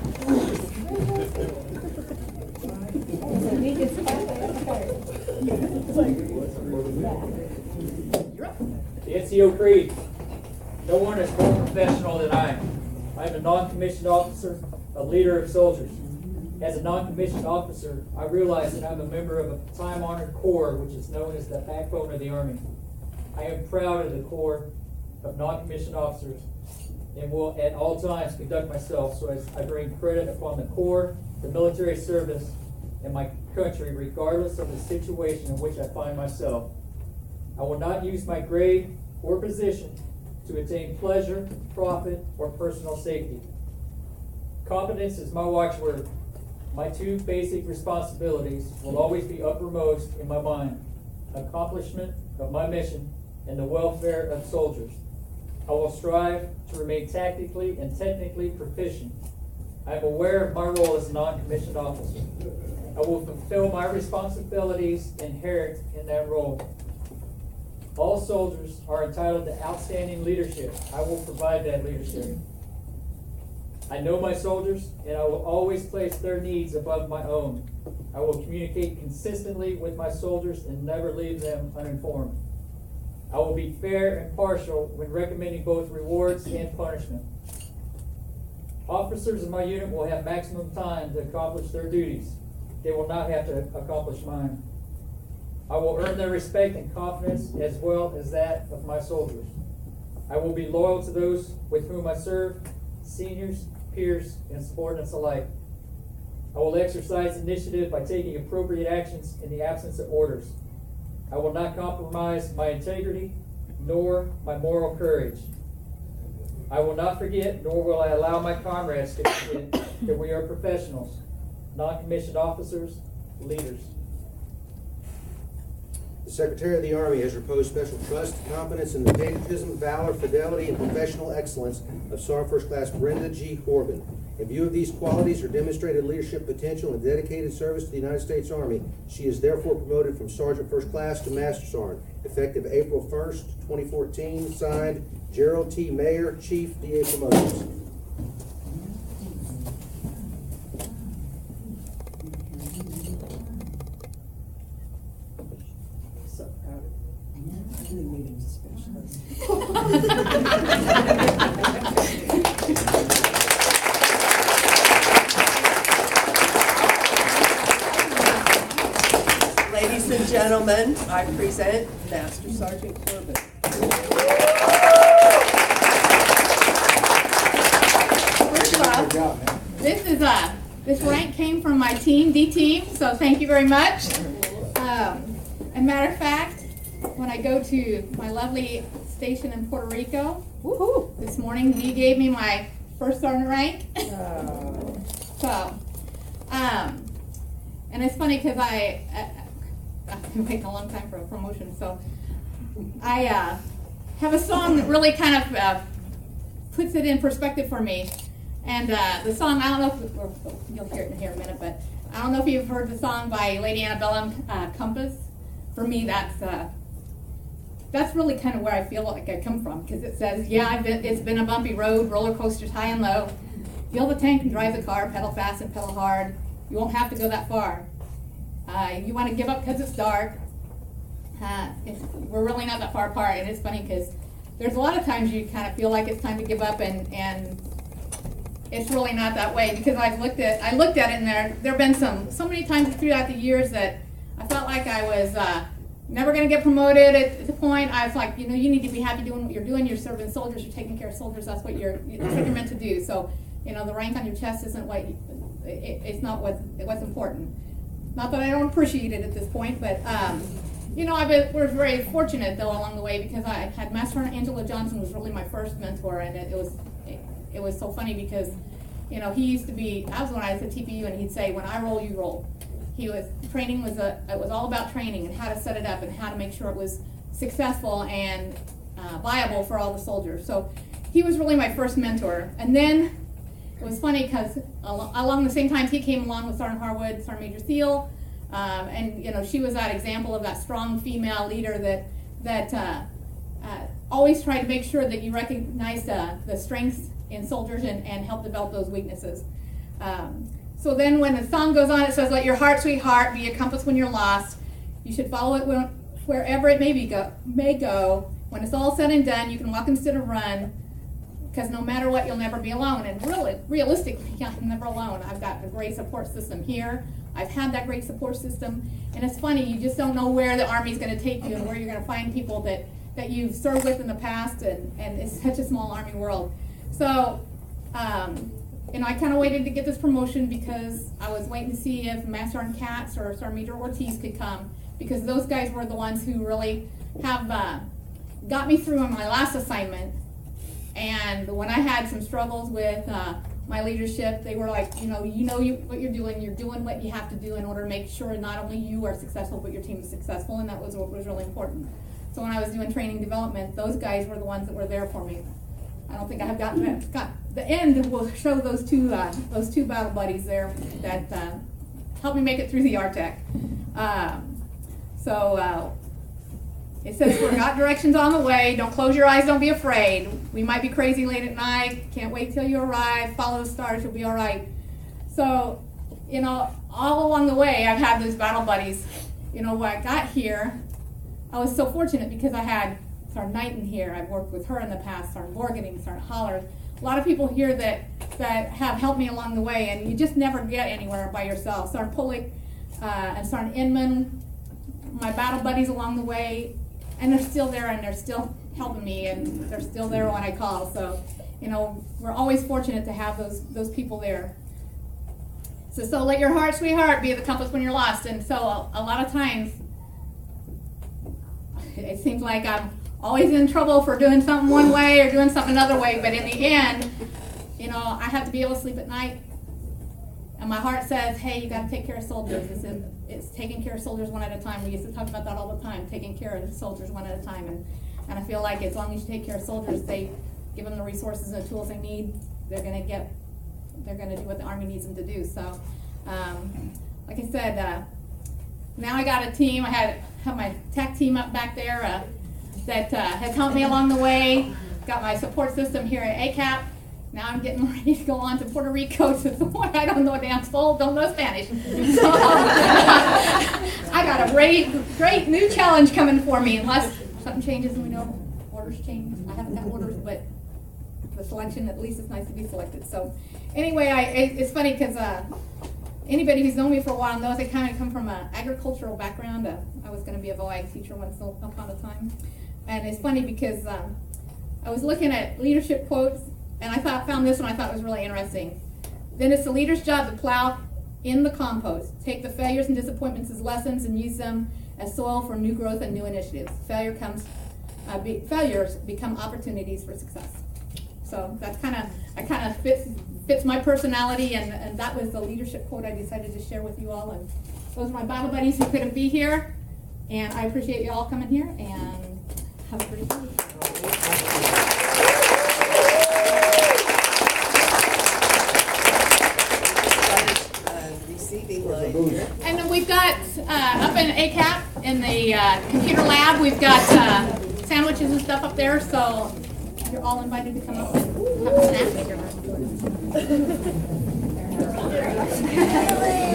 The NCO Creed. No one is more professional than I am. I am a non-commissioned officer, a leader of soldiers. As a non-commissioned officer, I realize that I'm a member of a time-honored corps, which is known as the backbone of the Army. I am proud of the corps of non-commissioned officers and will at all times conduct myself so as I bring credit upon the corps, the military service, and my country, regardless of the situation in which I find myself. I will not use my grade or position to attain pleasure, profit, or personal safety. Competence is my watchword. My two basic responsibilities will always be uppermost in my mind: accomplishment of my mission and the welfare of soldiers. I will strive to remain tactically and technically proficient. I am aware of my role as a non-commissioned officer. I will fulfill my responsibilities inherent in that role. All soldiers are entitled to outstanding leadership. I will provide that leadership. I know my soldiers, and I will always place their needs above my own. I will communicate consistently with my soldiers and never leave them uninformed. I will be fair and partial when recommending both rewards and punishment. Officers in my unit will have maximum time to accomplish their duties. They will not have to accomplish mine. I will earn their respect and confidence as well as that of my soldiers. I will be loyal to those with whom I serve, seniors, peers, and subordinates alike. I will exercise initiative by taking appropriate actions in the absence of orders. I will not compromise my integrity nor my moral courage. I will not forget, nor will I allow my comrades to forget that we are professionals, non-commissioned officers, leaders. The Secretary of the Army has reposed special trust, confidence in the patriotism, valor, fidelity, and professional excellence of Sergeant First Class Brenda G. Corbin. In view of these qualities, her demonstrated leadership potential, and dedicated service to the United States Army, she is therefore promoted from Sergeant First Class to Master Sergeant, effective April 1st, 2014. Signed, Gerald T. Mayer, Chief, DA Promotions. Ladies and gentlemen, I present Master Sergeant Corbin. First off, this rank came from my team, D team, so thank you very much. As a matter of fact, when I go to my lovely station in Puerto Rico, this morning D gave me my first sergeant rank. And it's funny because I've been waiting a long time for a promotion, so I have a song that really kind of puts it in perspective for me. And the song, I don't know if you'll hear it in here in a minute, but I don't know if you've heard the song by Lady Antebellum, Compass. For me, that's really kind of where I feel like I come from, because it says, yeah, it's been a bumpy road, roller coasters high and low. Fill the tank and drive the car, pedal fast and pedal hard. You won't have to go that far. You want to give up because it's dark. We're really not that far apart, and it's funny because there's a lot of times you kind of feel like it's time to give up, and it's really not that way, because I looked at it, and there have been so many times throughout the years that I felt like I was never going to get promoted. At the point, I was like, you need to be happy doing what you're doing. You're serving soldiers. You're taking care of soldiers. That's what you're meant to do. So, the rank on your chest isn't it's not what's important. Not that I don't appreciate it at this point, but we're very fortunate though along the way, because I had Master Sergeant Angela Johnson was really my first mentor, and it was so funny because he used to be, I was when I was at TPU, and he'd say, when I roll, you roll. Training was all about training and how to set it up and how to make sure it was successful and viable for all the soldiers. So he was really my first mentor. And then it was funny because along the same time he came along with Sergeant Harwood, Sergeant Major Thiel, and she was that example of that strong female leader that always tried to make sure that you recognize the strengths in soldiers and help develop those weaknesses. So then when the song goes on, it says, let your heart, sweetheart, be a compass when you're lost. You should follow it wherever it may go. When it's all said and done, you can walk instead of run, because no matter what, you'll never be alone. And really, realistically, I'm never alone. I've got a great support system here. I've had that great support system. And it's funny, you just don't know where the Army's going to take you and where you're going to find people that you've served with in the past, and it's such a small Army world. So, I kind of waited to get this promotion because I was waiting to see if Master Sergeant Katz or Sergeant Major Ortiz could come, because those guys were the ones who really have got me through on my last assignment. And when I had some struggles with my leadership, they were like, what you're doing what you have to do in order to make sure not only you are successful, but your team is successful, and that was what was really important. So when I was doing training development, those guys were the ones that were there for me. I don't think I have gotten it. The end will show those two battle buddies there that helped me make it through the RTEC. It says, we've got directions on the way. Don't close your eyes. Don't be afraid. We might be crazy late at night. Can't wait till you arrive. Follow the stars. You'll be all right. So, all along the way, I've had those battle buddies. When I got here, I was so fortunate because I had Sergeant Knighton here. I've worked with her in the past. Sergeant Borgening, Sergeant Holler. A lot of people here that have helped me along the way, and you just never get anywhere by yourself. Sergeant Pulick and Sergeant Inman, my battle buddies along the way. And they're still there, and they're still helping me, and they're still there when I call. So, we're always fortunate to have those people there. So let your heart, sweetheart, be the compass when you're lost. And so a lot of times, it seems like I'm always in trouble for doing something one way or doing something another way. But in the end, I have to be able to sleep at night. And my heart says, hey, you got to take care of soldiers. It's taking care of soldiers one at a time. We used to talk about that all the time, taking care of the soldiers one at a time. And I feel like as long as you take care of soldiers, they give them the resources and the tools they need, they're going to do what the Army needs them to do. So, like I said, now I got a team. I have my tech team up back there that has helped me along the way. Got my support system here at ACAP. Now I'm getting ready to go on to Puerto Rico to the point I don't know a damn soul, don't know Spanish. So I got a great new challenge coming for me, unless something changes and we know orders change. I haven't got orders, but the selection, at least it's nice to be selected. So anyway, it's funny because anybody who's known me for a while knows I kind of come from an agricultural background. I was going to be a VOAG teacher once upon a time. And it's funny because I was looking at leadership quotes, and I found this one I thought was really interesting. Then it's the leader's job to plow in the compost, take the failures and disappointments as lessons and use them as soil for new growth and new initiatives. Failures become opportunities for success. So that's kind of fits my personality, and that was the leadership quote I decided to share with you all. And those are my battle buddies who couldn't be here, and I appreciate you all coming here, and have a great day. And then we've got up in ACAP in the computer lab, we've got sandwiches and stuff up there, so you're all invited to come up and have a snack.